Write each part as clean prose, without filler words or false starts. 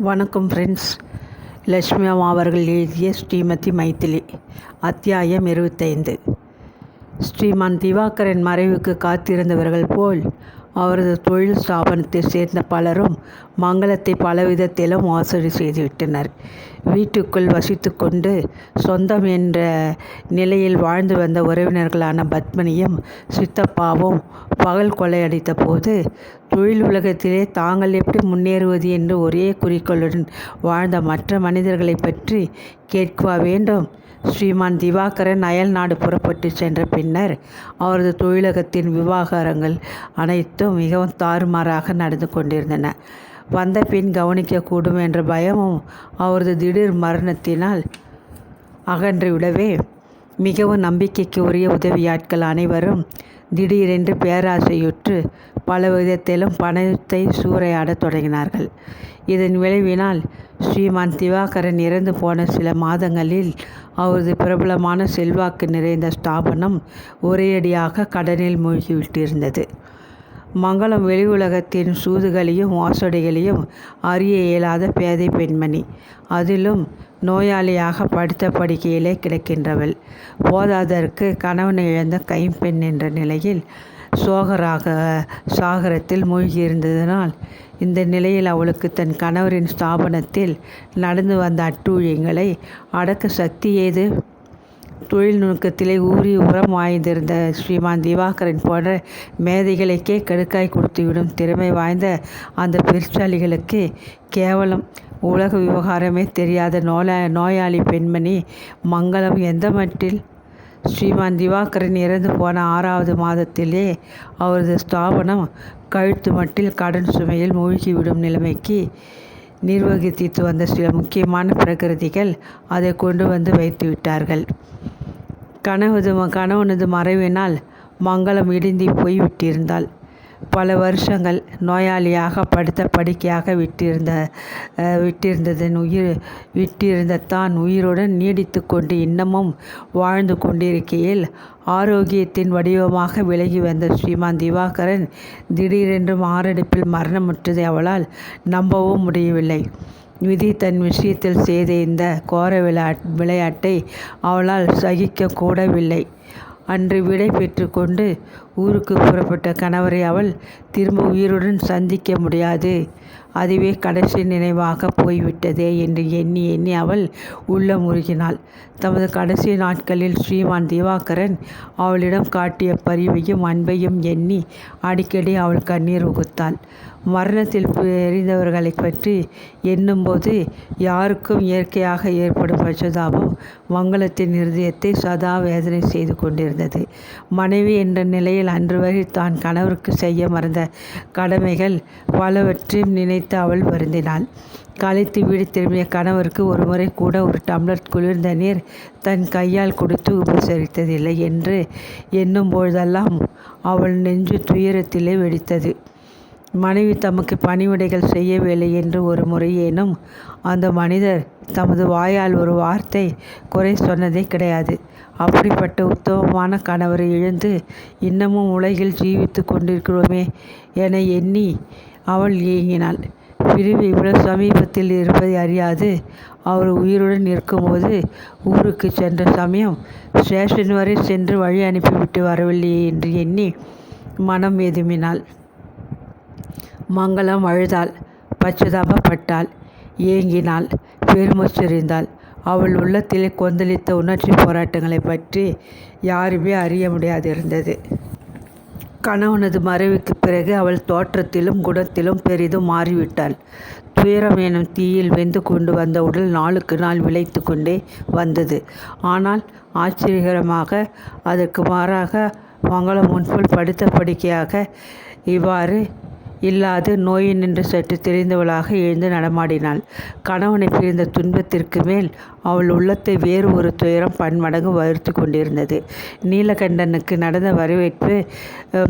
வணக்கம் ஃப்ரெண்ட்ஸ். லட்சுமி அம்மா அவர்கள் எழுதிய ஸ்ரீமதி மைதிலி, அத்தியாயம் 25. ஸ்ரீமான் திவாகரன் மறைவுக்கு காத்திருந்தவர்கள் போல் அவரது தொழில் ஸ்தாபனத்தை சேர்ந்த பலரும் மங்களத்தை பலவிதத்திலும் மோசடி செய்துவிட்டனர். வீட்டுக்குள் வசித்து கொண்டு சொந்தம் என்ற நிலையில் வாழ்ந்து வந்த உறவினர்களான பத்மினியும் சித்தப்பாவும் பகல் கொள்ளையடித்த போது தொழில் உலகத்திலே தாங்கள் எப்படி முன்னேறுவது என்று ஒரே குறிக்கோளுடன் வாழ்ந்த மற்ற மனிதர்களை பற்றி கேட்கவா வேண்டும்? ஸ்ரீமான் திவாகரன் அயல் நாடு புறப்பட்டு சென்ற பின்னர் அவரது தொழிலகத்தின் விவகாரங்கள் அனைத்தும் மிகவும் தாறுமாறாக நடந்து கொண்டிருந்தன. வந்த பின் கவனிக்கக்கூடும் என்ற பயமும் அவரது திடீர் மரணத்தினால் அகன்றுவிடவே மிகவும் நம்பிக்கைக்கு உரிய உதவியாட்கள் அனைவரும் திடீரென்று பேராசையுற்று பல விதத்திலும் பணத்தை சூறையாடத் தொடங்கினார்கள். இதன் விளைவினால் ஸ்ரீமான் திவாகரன் இறந்து போன சில மாதங்களில் அவரது பிரபலமான செல்வாக்கு நிறைந்த ஸ்தாபனம் ஒரேயடியாக கடனில் மூழ்கிவிட்டிருந்தது. மங்களம் வெளி உலகத்தின் சூதுகளையும் மோசடிகளையும் அறிய இயலாத பேதை பெண்மணி. அதிலும் நோயாளியாக படுத்த படுக்கையிலே கிடக்கின்றவள். போதாதற்கு கணவனை இழந்த கைம்பெண் என்ற நிலையில் சாகரத்தில் மூழ்கியிருந்ததனால் இந்த நிலையில் அவளுக்கு தன் கணவரின் ஸ்தாபனத்தில் நடந்து வந்த அட்டூழியங்களை அடக்க சக்தி ஏது? தொழில் நுணுக்கத்திலே ஊறி உரம் வாய்ந்திருந்த ஸ்ரீமான் திவாகரன் போன்ற மேதைகளுக்கே கடுக்காய் கொடுத்துவிடும் திறமை வாய்ந்த அந்த பெருச்சாலிகளுக்கு கேவலம் உலக விவகாரமே தெரியாத நோயாளி பெண்மணி மங்களம் எந்த மட்டில்? ஸ்ரீமான் திவாகரன் இறந்து போன 6வது மாதத்திலே அவரது ஸ்தாபனம் கழுத்து மட்டில் கடன் சுமையில் மூழ்கிவிடும் நிலைமைக்கு நிர்வகித்து வந்த சில முக்கியமான பிரகிருதிகள் அதை கொண்டு வந்து வைத்து விட்டார்கள். கணவனது மறைவினால் மங்களம் இடிந்து போய்விட்டிருந்தாள். பல வருஷங்கள் நோயாளியாக படுத்த படுக்கையாக விட்டிருந்த தான் உயிருடன் நீடித்து கொண்டு இன்னமும் வாழ்ந்து கொண்டிருக்கையில் ஆரோக்கியத்தின் வடிவமாக விலகி வந்த ஸ்ரீமான் திவாகரன் திடீரென்று மாரடைப்பில் மரணமுற்றதை அவளால் நம்பவும் முடியவில்லை. விதி தன் விஷயத்தில் செய்த இந்த கோர விளையாட்டை அவளால் சகிக்க கூடவில்லை. அன்று விடை பெற்று கொண்டு ஊருக்கு புறப்பட்ட கணவரை அவள் திரும்ப உயிருடன் சந்திக்க முடியாது, அதுவே கடைசி நினைவாக போய்விட்டதே என்று எண்ணி எண்ணி அவள் உள்ளம் உருகினாள். தமது கடைசி நாட்களில் ஸ்ரீமான் திவாகரன் அவளிடம் காட்டிய பரிவையும் அன்பையும் எண்ணி அடிக்கடி அவள் கண்ணீர் உகுத்தாள். மரணத்தில் பிரிந்தவர்களை பற்றி எண்ணும்போது யாருக்கும் இயற்கையாக ஏற்படும் பச்சதாபம் மங்களத்தின் இருதயத்தை சதா வேதனை செய்து கொண்டிருந்தது. மனைவி என்ற நிலையில் அன்று வரை தான் கணவருக்கு செய்ய மறந்த கடமைகள் பலவற்றையும் நினைத்து அவள் வருந்தினாள். களைத்து வீடு திரும்பிய கணவருக்கு ஒரு முறை கூட ஒரு டம்ளர் குளிர்ந்த நீர் தன் கையால் கொடுத்து உபசரித்ததில்லை என்று எண்ணும் பொழுதெல்லாம் அவள் நெஞ்சு துயரத்திலே வெடித்தது. மனைவி தமக்கு பணிவிடைகள் செய்யவில்லை என்று ஒரு முறையேனும் அந்த மனிதர் தமது வாயால் ஒரு வார்த்தை குறை சொன்னதே கிடையாது. அப்படிப்பட்ட உத்தமமான கணவரை இழந்து இன்னமும் உலகில் ஜீவித்து கொண்டிருக்கிறோமே என எண்ணி அவள் ஏங்கினாள். பிரிவு இவ்வளவு சமீபத்தில் இருப்பதை அறியாது அவர் உயிருடன் இருக்கும்போது ஊருக்கு சென்ற சமயம் ஸ்டேஷன் வரை சென்று வழி அனுப்பிவிட்டு வரவில்லையே என்று எண்ணி மனம் வெதும்பினாள். மங்களம் அழுதாள், பச்சதாபப்பட்டாள், ஏங்கினாள், பெருமூச்செறிந்தாள். அவள் உள்ளத்திலே கொந்தளித்த உணர்ச்சி போராட்டங்களை பற்றி யாருமே அறிய முடியாதிருந்தது. கணவனது மறைவுக்கு பிறகு அவள் தோற்றத்திலும் குணத்திலும் பெரிதும் மாறிவிட்டாள். துயரம் எனும் தீயில் வெந்து கொண்டு வந்த உடல் நாளுக்கு நாள் விளைத்து கொண்டே வந்தது. ஆனால் ஆச்சரியகரமாக அதற்கு மாறாக மங்களம் முன்போல் படுத்த படுக்கையாக இவ்வாறு இல்லாது நோயினின்று சற்று தெரிந்தவளாக எழுந்து நடமாடினாள். கணவனை பிரிந்த துன்பத்திற்கு மேல் அவள் உள்ளத்தை வேறு ஒரு துயரம் பன்மடங்கு வருத்தி கொண்டிருந்தது. நீலகண்டனுக்கு நடந்த வரவேற்பு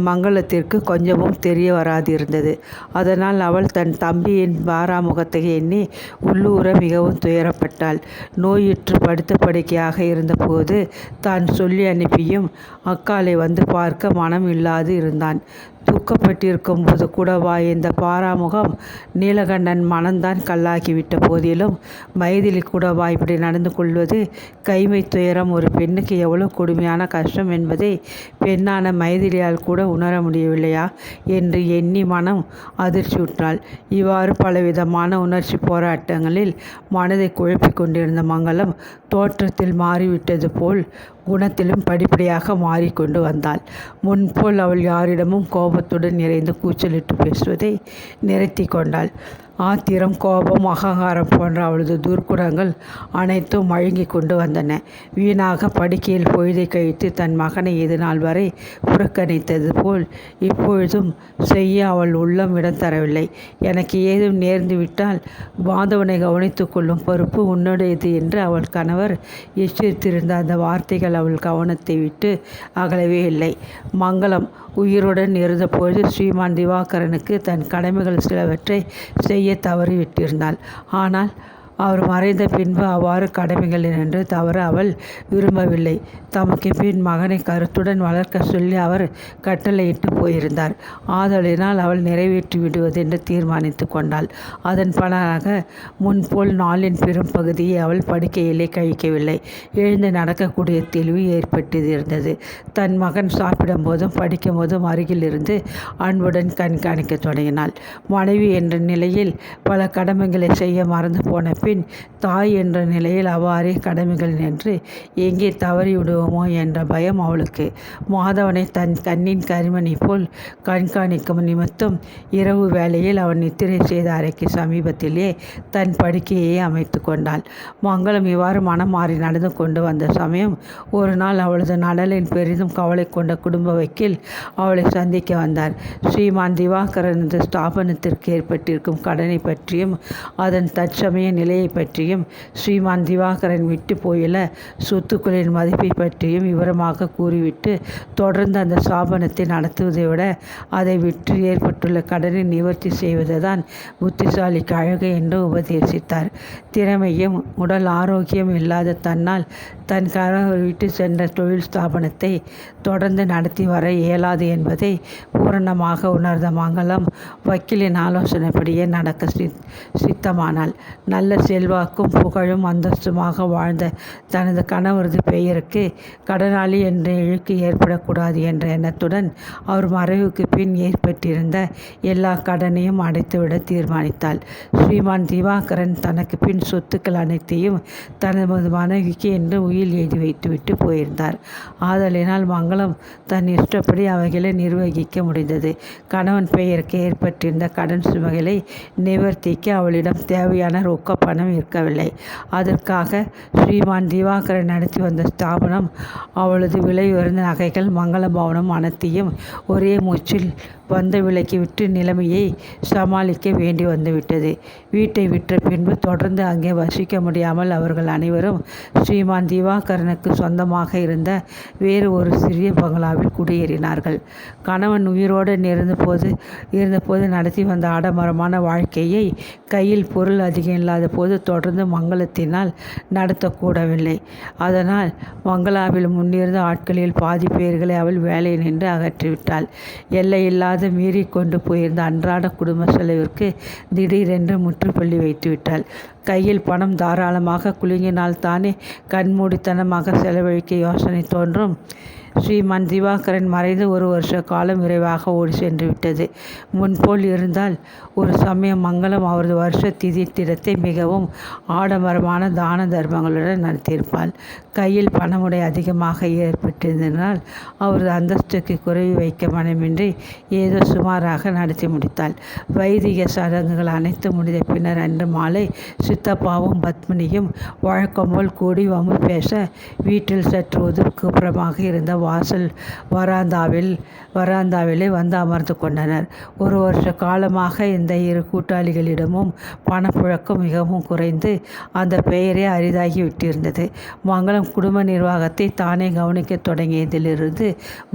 மங்களத்திற்கு கொஞ்சமும் தெரிய வராதிருந்தது. அதனால் அவள் தன் தம்பியின் பாராமுகத்தை எண்ணி உள்ளூர மிகவும் துயரப்பட்டாள். நோயுற்று படுத்த படுக்கையாக இருந்தபோது தான் சொல்லி அனுப்பியும் அக்காலை வந்து பார்க்க மனம் இல்லாது இருந்தான். தூக்கப்பட்டிருக்கும் போது கூடவா இந்த பாராமுகம் நீலகண்டன் மனம்தான் கல்லாகிவிட்ட போதிலும் மைதிலி கூடவா இப்படி நடந்து கொள்வது? கைமை துயரம் ஒரு பெண்ணுக்கு எவ்வளவு கொடுமையான கஷ்டம் என்பதை பெண்ணான மைதிலியால் கூட உணர முடியவில்லையா என்று எண்ணி மனம் அதிர்ச்சியுற்றாள். இவ்வாறு பலவிதமான உணர்ச்சி போராட்டங்களில் மனதை குழப்பிக் கொண்டிருந்த மங்களம் தோற்றத்தில் மாறிவிட்டது போல் குணத்திலும் படிப்படியாக மாறிக்கொண்டு வந்தாள். முன்போல் அவள் யாரிடமும் கோபத்துடன் நிறைந்து கூச்சலிட்டு பேசுவதை நிறுத்தி கொண்டாள். ஆத்திரம், கோபம், அகங்காரம் போன்ற அவளது துர்க்குணங்கள் அனைத்தும் மழுங்கி கொண்டு வந்தன. வீணாக படுக்கையில் பொழுதை கழித்து தன் மகனை இது நாள் வரை புறக்கணித்தது போல் இப்பொழுதும் செய்ய அவள் உள்ளம் இடம் தரவில்லை. எனக்கு ஏதும் நேர்ந்து விட்டால் மாதவனை கவனித்து கொள்ளும் பொறுப்பு உன்னுடையது என்று அவள் கணவர் எச்சரித்திருந்த அந்த வார்த்தைகள் அவள் கவனத்தை விட்டு அகலவே இல்லை. மங்களம் உயிருடன் இருந்தபோது ஸ்ரீமான் திவாகரனுக்கு தன் கடமைகள் சிலவற்றை செய்ய தவறிவிட்டிருந்தாள். ஆனால் அவர் மறைந்த பின்பு அவ்வாறு கடமைகள் என்று தவற அவள் விரும்பவில்லை. தமக்கு பின் மகனை கருத்துடன் வளர்க்க சொல்லி அவர் கட்டளையிட்டு போயிருந்தார். ஆதலினால் அவள் நிறைவேற்றி விடுவதென்று தீர்மானித்து கொண்டாள். அதன் பலனாக முன்போல் நாளின் பெரும் பகுதியை அவள் படுக்கையிலே கழிக்கவில்லை. எழுந்து நடக்கக்கூடிய தெளிவு ஏற்பட்டிருந்தது. தன் மகன் சாப்பிடும் போதும் படிக்கும் போதும் அருகில் இருந்து அன்புடன் கண்காணிக்க தொடங்கினாள். மனைவி என்ற நிலையில் பல கடமைகளை செய்ய மறந்து போன பின் தாய் என்ற நிலையில் அவ்வாறே கடமைகள் நின்று எங்கே தவறிவிடுவோமோ என்ற பயம் அவளுக்கு. மாதவனை தன் கண்ணின் கரிமணி போல் கண்காணிக்கும் நிமித்தம் இரவு வேளையில் அவன் நித்திரை செய்த அறைக்கு சமீபத்திலே தன் படுக்கையை அமைத்து கொண்டாள். மங்களம் இவ்வாறு மனம் மாறி நடந்து கொண்டு வந்த சமயம் ஒரு நாள் அவளது நலனில் பெரிதும் கவலை கொண்ட குடும்ப வக்கீல் அவளை சந்திக்க வந்தார். ஸ்ரீமான் திவாகரனது ஸ்தாபனத்திற்கு ஏற்பட்டிருக்கும் கடனை பற்றியும் அதன் தற்சமய நிலையை பற்றியும் ஸ்ரீமான் திவாகரன் விட்டு போயுள்ள சொத்துக்களின் மதிப்பை பற்றியும் விவரமாக கூறிவிட்டு தொடர்ந்து அந்த ஸ்தாபனத்தை நடத்துவதை விட அதை விற்று ஏற்பட்டுள்ள கடனை நிவர்த்தி செய்வதுதான் புத்திசாலிக்கு அழகு என்று உபதேசித்தார். திறமையும் உடல் ஆரோக்கியம் இல்லாத தன்னால் தன் கணவர் விட்டு சென்ற தொழில் ஸ்தாபனத்தை தொடர்ந்து நடத்தி வர இயலாது என்பதை பூரணமாக உணர்ந்த மங்களம் வக்கீலின் ஆலோசனைப்படியே நடக்க சித்தமானாள். நல்ல செல்வாக்கும் புகழும் அந்தஸ்துமாக வாழ்ந்த தனது கணவரது பெயருக்கு கடனாளி என்ற இழுக்கு ஏற்படக்கூடாது என்ற எண்ணத்துடன் அவர் மறைவுக்கு பின் ஏற்பட்டிருந்த எல்லா கடனையும் அடைத்துவிட தீர்மானித்தாள். ஸ்ரீமான் திவாகரன் தனக்கு பின் சொத்துக்கள் அனைத்தையும் தனது மனைவிக்கு என்று உயில் எழுதி வைத்துவிட்டு போயிருந்தார். ஆதலினால் மங்களம் தன் இஷ்டப்படி அவைகளை நிர்வகிக்க முடிந்தது. கணவன் பெயருக்கு ஏற்பட்டிருந்த கடன் சுமைகளை நிவர்த்திக்க அவளிடம் தேவையான ரொக்க பணம் இருக்கவில்லை. அதற்காக ஸ்ரீமான் திவாகரன் நடத்தி வந்த ஸ்தாபனம் அவளது விலை உயர்ந்த நகைகள் மங்கள பவனம் அனைத்தையும் ஒரே மூச்சில் வந்த விலைக்கு விட்டு நிலைமையை சமாளிக்க வேண்டி வந்துவிட்டது. வீட்டை விற்ற பின்பு தொடர்ந்து அங்கே வசிக்க முடியாமல் அவர்கள் அனைவரும் ஸ்ரீமான் திவாகரனுக்கு சொந்தமாக இருந்த வேறு ஒரு சிறிய பங்களாவில் குடியேறினார்கள். கணவன் உயிரோடு இருந்தபோது நடத்தி வந்த ஆடம்பரமான வாழ்க்கையை கையில் பொருள் அதிகம் இல்லாத போது தொடர்ந்து மங்களத்தினால் நடத்தக்கூடவில்லை. அதனால் பங்களாவில் முன்னிருந்த ஆட்களில் பாதி பேர்களை அவள் வேலை நின்று அகற்றிவிட்டாள். எல்லையில்லாத மீறி கொண்டு போயிருந்த அன்றாட குடும்ப செலவிற்கு திடீரென்று முற்றுப்புள்ளி வைத்துவிட்டாள். கையில் பணம் தாராளமாக குலுங்கினால் தானே கண்மூடித்தனமாக செலவழிக்க யோசனை தோன்றும். ஸ்ரீமான் திவாகரன் மறைந்து ஒரு வருஷ காலம் விரைவாக ஓடி சென்று விட்டது. முன்போல் இருந்தால் ஒரு சமயம் மங்களம் அவரது வருஷ திதித்திரத்தை மிகவும் ஆடம்பரமான தான தர்மங்களுடன் நடத்தியிருப்பாள். கையில் பணமுடை அதிகமாக ஏற்பட்டிருந்தனால் அவரது அந்தஸ்துக்கு குறைவு வைக்க மனமின்றி ஏதோ சுமாராக நடத்தி முடித்தாள். வைதிக சடங்குகள் அனைத்து முடிந்த பின்னர் அன்று மாலை சித்தப்பாவும் பத்மினியும் வழக்கம் போல் கூடி வம்பு பேச வீட்டில் சற்று ஒதுக்குப்புறமாக இருந்த வாசல் வராந்தாவிலே வந்து அமர்ந்து கொண்டனர். ஒரு வருஷ காலமாக இந்த இரு கூட்டாளிகளிடமும் பணப்புழக்கம் மிகவும் குறைந்து அந்த பெயரே அரிதாகி விட்டிருந்தது. மங்களம் குடும்ப நிர்வாகத்தை தானே கவனிக்க தொடங்கியதிலிருந்து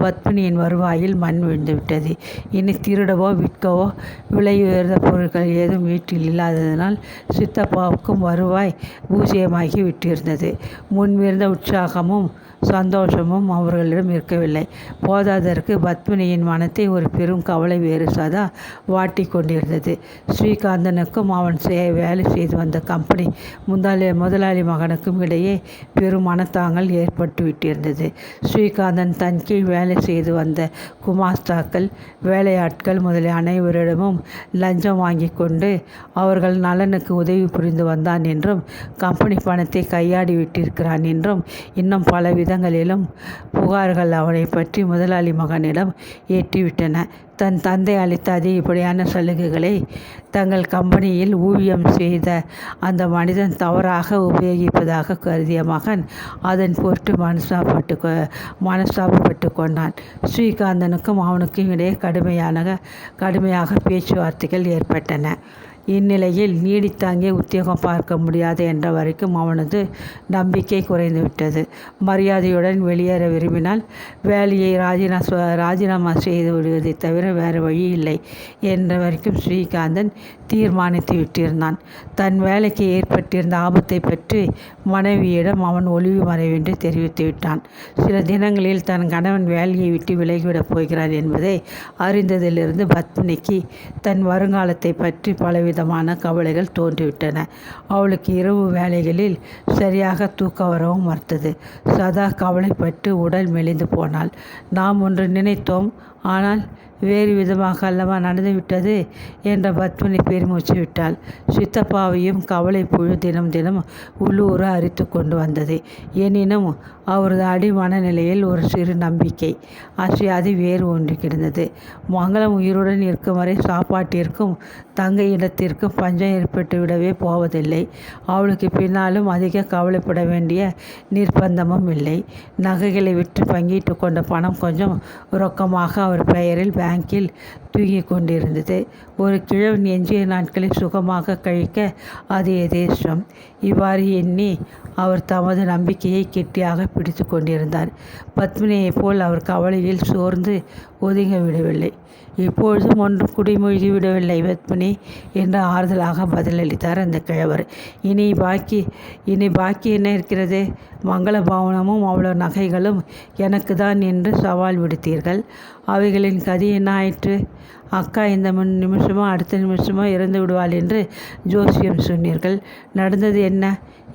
பத்மினியின் வருவாயில் மண் விழுந்துவிட்டது. இனி திருடவோ விற்கவோ விலை உயர்ந்த பொருட்கள் ஏதும் வீட்டில் இல்லாததனால் சித்தப்பாவுக்கும் வருவாய் பூஜ்ஜியமாகி விட்டிருந்தது. முன்பிருந்த உற்சாகமும் சந்தோஷமும் அவர்களிடம் இருக்கவில்லை. போதாதற்கு பத்மினியின் மனத்தை ஒரு பெரும் கவலை வேறு சதா வாட்டி கொண்டிருந்தது. ஸ்ரீகாந்தனுக்கும் அவன் வேலை செய்து வந்த கம்பெனி முதலாளி மகனுக்கும் இடையே பெரும் மனத்தாங்கல் ஏற்பட்டு விட்டிருந்தது. ஸ்ரீகாந்தன் தன் கீழ் வேலை செய்து வந்த குமாஸ்தாக்கள், வேலையாட்கள் முதலிய அனைவரிடமும் லஞ்சம் வாங்கி கொண்டு அவர்கள் நலனுக்கு உதவி புரிந்து வந்தான் என்றும், கம்பெனி பணத்தை கையாடி விட்டிருக்கிறான் என்றும் இன்னும் பல விதங்களிலும் புகார்கள் அவனை பற்றி முதலாளி மகனிடம் எட்டிவிட்டன. தன் தந்தை அளித்த அதிகப்படியான சலுகைகளை தங்கள் கம்பெனியில் ஊழியம் செய்த அந்த மனிதன் தவறாக உபயோகிப்பதாக கருதிய மகன் அதன் பொருட்டு மனஸ்தாபப்பட்டு கொண்டான். ஸ்ரீகாந்தனுக்கும் அவனுக்கும் இடையே கடுமையாக பேச்சுவார்த்தைகள் ஏற்பட்டன. இந்நிலையில் நீடித்தாங்கே உத்தியோகம் பார்க்க முடியாது என்ற வரைக்கும் அவனது நம்பிக்கை குறைந்துவிட்டது. மரியாதையுடன் வெளியேற விரும்பினால் வேலையை ராஜினாமா செய்து விடுவதை தவிர வேறு வழி இல்லை என்ற வரைக்கும் ஸ்ரீகாந்தன் தீர்மானித்து விட்டிருந்தான். தன் வேலைக்கு ஏற்பட்டிருந்த ஆபத்தை பற்றி மனைவியிடம் அவன் ஒளிவு மறைவின்றி தெரிவித்து விட்டான். சில தினங்களில் தன் கணவன் வேலையை விட்டு விலகிவிடப் போகிறார் என்பதை அறிந்ததிலிருந்து பத்மினிக்கு தன் வருங்காலத்தை பற்றி பலவிதமான கவலைகள் தோன்றிவிட்டன. அவளுக்கு இரவு வேலைகளில் சரியாக தூக்கம் வரவும் மறுத்தது. சதா கவலைப்பட்டு உடல் மெலிந்து போனாள். நாம் ஒன்று நினைத்தோம், ஆனால் வேறு விதமாக அல்லவா நடந்துவிட்டது என்ற பத்மினி பெருமூச்சு விட்டாள். சித்தப்பாவையும் கவலை புழு தினம் தினம் உள்ளூர அரித்து கொண்டு வந்தது. எனினும் அவரது அடி மனநிலையில் ஒரு சிறு நம்பிக்கை அசையாது வேறு ஒன்று கிடந்தது. மங்களம் உயிருடன் இருக்கும் வரை சாப்பாட்டிற்கும் தங்க இடத்திற்கும் பஞ்சம் ஏற்பட்டு விடவே போவதில்லை. அவளுக்கு பின்னாலும் அதிக கவலைப்பட வேண்டிய நிர்பந்தமும் இல்லை. நகைகளை விற்று பங்கிட்டு கொண்ட பணம் கொஞ்சம் ரொக்கமாக அவர் பெயரில் பேங்கில் தூங்கி கொண்டிருந்தது. ஒரு கிழவன் எஞ்சிய நாட்களை சுகமாக கழிக்க அது எதேஷ்டம். இவ்வாறு எண்ணி அவர் தமது நம்பிக்கையை கெட்டியாக பிடித்து கொண்டிருந்தார். பத்மினியைப் போல் அவர் கவலையில் சோர்ந்து ஒதுங்க விடவில்லை. இப்பொழுதும் ஒன்றும் குடிமூழ்கி விடவில்லை பத்மினி என்று ஆறுதலாக பதிலளித்தார் அந்த கிழவர். இனி பாக்கி என்ன இருக்கிறது? மங்கள பவனமும் அவ்வளோ நகைகளும் எனக்கு தான் என்று சவால் விடுத்தீர்கள். அவைகளின் கதி என்ன ஆயிற்று? அக்கா இந்த நிமிஷமோ அடுத்த நிமிஷமோ இறந்து விடுவாள் என்று ஜோசியம் சொன்னீர்கள். நடந்தது என்ன?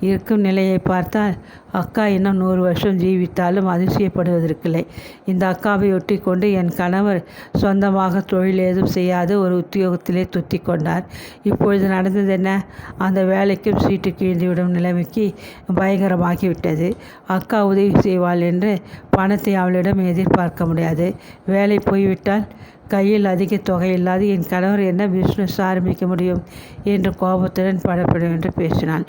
இருக்கும் நிலையை பார்த்தால் அக்கா இன்னும் 100 வருஷம் ஜீவித்தாலும் அதிசயப்படுவதற்கில்லை. இந்த அக்காவை ஒட்டி கொண்டு என் கணவர் சொந்தமாக தொழில் ஏதும் செய்யாத ஒரு உத்தியோகத்திலே துத்தி கொண்டார். இப்பொழுது நடந்தது என்ன? அந்த வேலைக்கும் சீட்டு கிழிந்துவிடும் நிலைமைக்கு பயங்கரமாகிவிட்டது. அக்கா உதவி செய்வாள் என்று பணத்தை அவளிடம் எதிர்பார்க்க முடியாது. வேலை போய்விட்டால் கையில் அதிக தொகை இல்லாது என் கணவர் என்ன பிஸ்னஸ் ஆரம்பிக்க முடியும் என்று கோபத்துடன் படப்படவென்று பேசினாள்.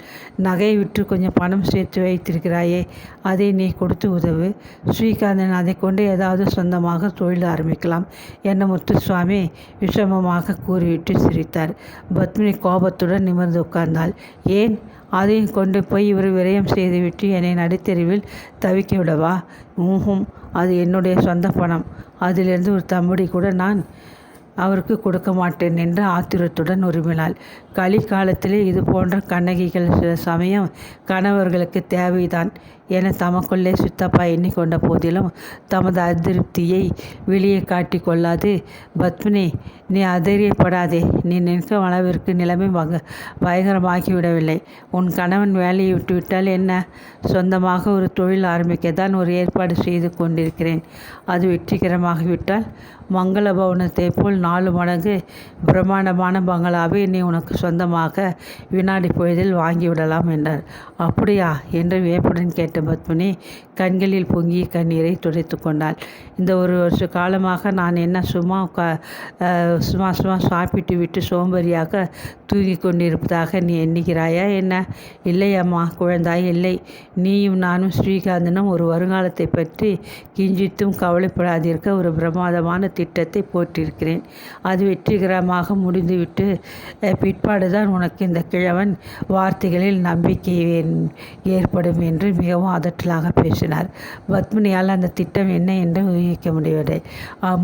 நகை விற்று கொஞ்சம் பணம் சேர்த்து வைத்திருக்கிறாயே, அதை நீ கொடுத்து உதவு. ஸ்ரீகாந்தன் அதை கொண்டு ஏதாவது சொந்தமாக தொழில் ஆரம்பிக்கலாம் என்ன முத்துசுவாமி விஷமமாக கூறிவிட்டு சிரித்தார். பத்மினி கோபத்துடன் நிமிர்ந்து உட்கார்ந்தாள். ஏன்? அதையும் கொண்டு போய் இவர் விரயம் செய்துவிட்டு என்னை நடுத்தெருவில் தவிக்க விடவா? அது என்னுடைய சொந்த பணம். அதிலிருந்து ஒரு தம்படி கூட நான் அவருக்கு கொடுக்க மாட்டேன் என்று ஆத்திரத்துடன் உருமினாள். கலிக்காலத்திலே இது போன்ற கண்ணகிகள் சில சமயம் கணவர்களுக்கு தேவைதான் என தமக்குள்ளே சித்தப்பா எண்ணிக்கொண்ட போதிலும் தமது அதிருப்தியை வெளியே காட்டி கொள்ளாது, பத்மினி, நீ அதிரியப்படாதே. நீ நினைக்கும் அளவிற்கு நிலைமை பயங்கரமாகிவிடவில்லை. உன் கணவன் வேலையை விட்டுவிட்டால் என்ன? சொந்தமாக ஒரு தொழில் ஆரம்பிக்கத்தான் ஒரு ஏற்பாடு செய்து கொண்டிருக்கிறேன். அது வெற்றிகரமாகிவிட்டால் மங்கள பவனத்தை போல் 4 மடங்கு பிரம்மாண்டமான பங்களாவை நீ உனக்கு சொந்தமாக வினாடி பொழுதில் வாங்கிவிடலாம் என்றார். அப்படியா என்று வியப்புடன் கேட்ட பத்மினி கண்களில் பொங்கிய கண்ணீரை துடைத்து கொண்டாள். இந்த 1 வருஷ காலமாக நான் என்ன சும்மா சாப்பிட்டு விட்டு சோம்பேறியாக தூங்கி கொண்டிருப்பதாக நீ எண்ணுகிறாயா என்ன? இல்லை அம்மா குழந்தாய், இல்லை. நீயும் நானும் ஸ்ரீகாந்தனும் ஒரு வருங்காலத்தை பற்றி கிஞ்சித்தும் கவலைப்படாதிருக்க ஒரு பிரமாதமான திட்டத்தை போட்டிருக்கிறேன். அது வெற்றிகரமாக முடிந்துவிட்டு பிற்பாடுதான் உனக்கு இந்த கிழவன் வார்த்தைகளில் நம்பிக்கை ஏற்படும் என்று மிகவும் அதட்டலாக பேசினார். பேசினார். பத்மினியால் அந்த திட்டம் என்ன என்று ஊகிக்க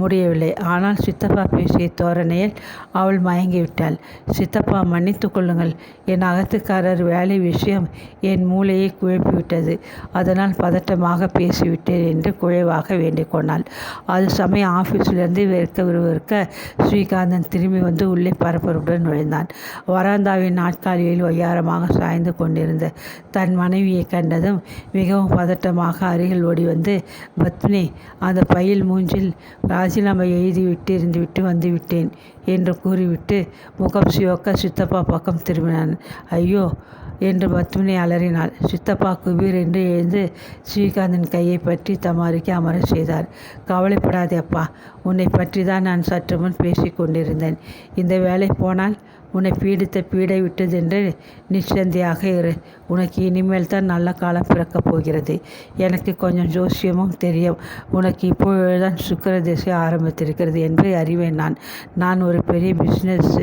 முடியவில்லை. ஆனால் சித்தப்பா பேசிய தோரணையில் அவள் மயங்கிவிட்டாள். சித்தப்பா, மன்னித்து கொள்ளுங்கள். என் அகத்துக்காரர் வேலை விஷயம் என் மூளையை குழப்பிவிட்டது. அதனால் பதட்டமாக பேசிவிட்டேன் என்று குழைவாக வேண்டிக் கொண்டாள். அது சமயம் ஆஃபீஸிலிருந்து விறுவிறுக்க ஸ்ரீகாந்தன் திரும்பி வந்து உள்ளே பரபரப்புடன் நுழைந்தான். வராந்தாவின் நாட்காலியில் ஒய்யாரமாக சாய்ந்து கொண்டிருந்த தன் மனைவியை கண்டதும் மிகவும் பதட்டமாக அருகில் ஓடி வந்து, பத்மினி, அந்த பையில் மூஞ்சில் ராஜினாமா எழுதிவிட்டு இருந்துவிட்டு வந்துவிட்டேன் என்று கூறிவிட்டு முகம் சிவக்க சித்தப்பா பக்கம் திரும்பினான். ஐயோ என்று பத்மினி அலறினாள். சித்தப்பா குபீர் என்று எழுந்து ஸ்ரீகாந்தின் கையை பற்றி தமாரிக்கு அமர செய்தார். கவலைப்படாதே அப்பா, உன்னை பற்றி தான் நான் சற்று முன் பேசி கொண்டிருந்தேன். இந்த வேலை போனால் உன்னை பீடித்த பீடை விட்டதென்று நிச்சந்தியாக இரு. உனக்கு இனிமேல் தான் நல்ல காலம் பிறக்கப் போகிறது. எனக்கு கொஞ்சம் ஜோசியமும் தெரியும். உனக்கு இப்பொழுதுதான் சுக்கிர திசை ஆரம்பித்திருக்கிறது என்று அறிவேன். நான் ஒரு பெரிய பிஸ்னஸ்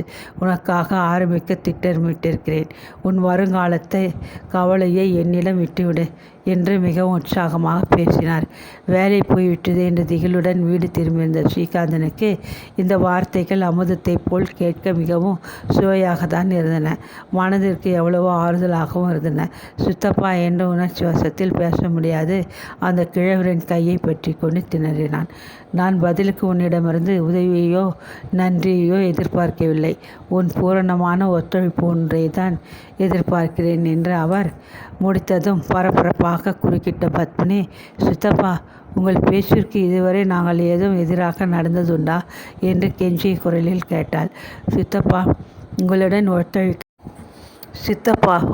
உனக்காக ஆரம்பிக்க திட்டமிட்டிருக்கிறேன். உன் வருங்காலத்தை கவலையை என்னிடம் விட்டுவிடு என்று மிகவும் உற்சாகமாக பேசினார். வேலை போய்விட்டது என்ற திகிலுடன் வீடு திரும்பியிருந்த ஸ்ரீகாந்தனுக்கு இந்த வார்த்தைகள் அமுதத்தை போல் கேட்க மிகவும் சுவையாகத்தான் இருந்தன. மனதிற்கு எவ்வளவோ ஆறுதலாகவும் இருந்தன. சித்தப்பா என்ற உணர்ச்சி வசத்தில் பேச முடியாது அந்த கிழவரின் கையை பற்றி கொண்டு திணறினான். நான் பதிலுக்கு உன்னிடமிருந்து உதவியோ நன்றியோ எதிர்பார்க்கவில்லை. உன் பூரணமான ஒத்துழைப்பு ஒன்றை தான் எதிர்பார்க்கிறேன் என்று அவர் முடித்ததும் பரபரப்பாக குறுக்கிட்ட பத்மினி, சித்தப்பா, உங்கள் பேச்சிற்கு இதுவரை நாங்கள் ஏதும் எதிராக நடந்ததுண்டா என்று கெஞ்சிய குரலில் கேட்டாள்.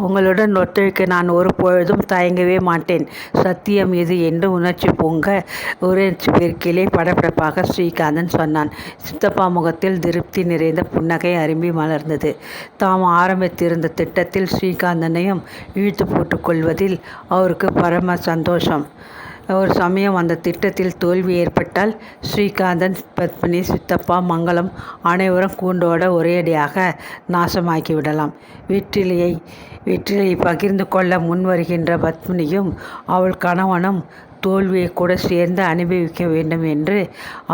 உங்களுடன் ஒத்துழைக்க நான் ஒரு பொழுதும் தயங்கவே மாட்டேன். சத்தியம் இது என்று உணர்ச்சி பெருக்கிலே படபடப்பாக ஸ்ரீகாந்தன் சொன்னான். சித்தப்பா முகத்தில் திருப்தி நிறைந்த புன்னகை அரும்பி மலர்ந்தது. தாம் ஆரம்பித்திருந்த திட்டத்தில் ஸ்ரீகாந்தனையும் இழுத்து போட்டுக் கொள்வதில் அவருக்கு பரம சந்தோஷம். ஒரு சமயம் அந்த திட்டத்தில் தோல்வி ஏற்பட்டால் ஸ்ரீகாந்தன், பத்மினி, சித்தப்பா, மங்களம் அனைவரும் கூண்டோட ஒரேடியாக நாசமாக்கிவிடலாம். வெற்றிலையை பகிர்ந்து கொள்ள முன்வருகின்ற பத்மினியும் அவள் கணவனும் தோல்வியை கூட சேர்ந்து அனுபவிக்க வேண்டும் என்று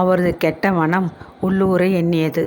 அவரது கெட்ட மனம் உள்ளூர எண்ணியது.